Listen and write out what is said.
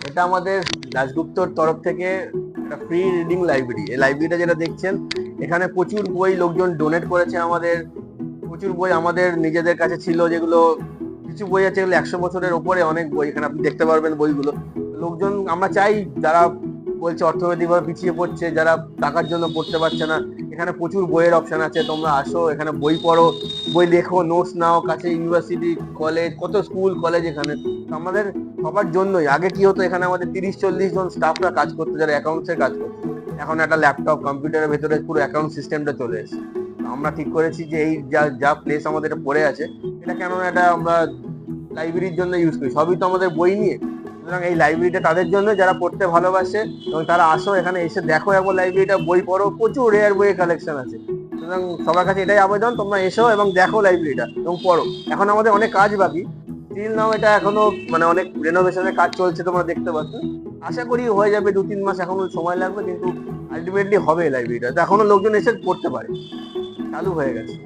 এটা আমাদের দাশগুপ্তর তরফ থেকে একটা ফ্রি রিডিং লাইব্রেরি। এই লাইব্রেরিটা যেটা দেখছেন, এখানে প্রচুর বই লোকজন ডোনেট করেছে আমাদের। প্রচুর বই আমাদের নিজেদের কাছে ছিল, যেগুলো কিছু বই আছে যেগুলো 100 বছরের ওপরে, অনেক বই এখানে আপনি দেখতে পারবেন বইগুলো। লোকজন, আমরা চাই যারা বলছে অর্থনৈতিকভাবে পিছিয়ে পড়ছে, যারা টাকার জন্য পড়তে পারছে না, এখানে প্রচুর বইয়ের অপশন আছে। তোমরা আসো, এখানে বই পড়ো, বই লেখো, নোটস নাও। কাছে ইউনিভার্সিটি, কলেজ, কত স্কুল কলেজ এখানে। তো আমাদের সবার জন্যই, আগে কি হতো, এখানে আমাদের 30-40 জন স্টাফরা কাজ করতো, যারা অ্যাকাউন্টসের কাজ করতো। এখন একটা ল্যাপটপ কম্পিউটারের ভেতরে পুরো অ্যাকাউন্ট সিস্টেমটা চলে এসেছে। আমরা ঠিক করেছি যে এই যা যা প্লেস আমাদের এটা পড়ে আছে, এটা কেন এটা আমরা লাইব্রেরির জন্য ইউজ করি, সবই তো আমাদের বই নিয়ে। সুতরাং এই লাইব্রেরিটা তাদের জন্য যারা পড়তে ভালোবাসে, এবং তারা আসো এখানে এসে দেখো একবার লাইব্রেরিটা, বই পড়ো, প্রচুর রেয়ার বইয়ের কালেকশন আছে। সুতরাং সবার কাছে এটাই আবেদন, তোমরা এসো এবং দেখো লাইব্রেরিটা এবং পড়ো। এখন আমাদের অনেক কাজ বাকি, স্টিল নাও এটা এখনো মানে অনেক রেনোভেশনের কাজ চলছে, তোমরা দেখতে পাচ্ছ। আশা করি হয়ে যাবে, 2-3 মাস এখনো সময় লাগবে, কিন্তু আলটিমেটলি হবে লাইব্রেরিটা। তো এখনো লোকজন এসে পড়তে পারে, চালু হয়ে গেছে।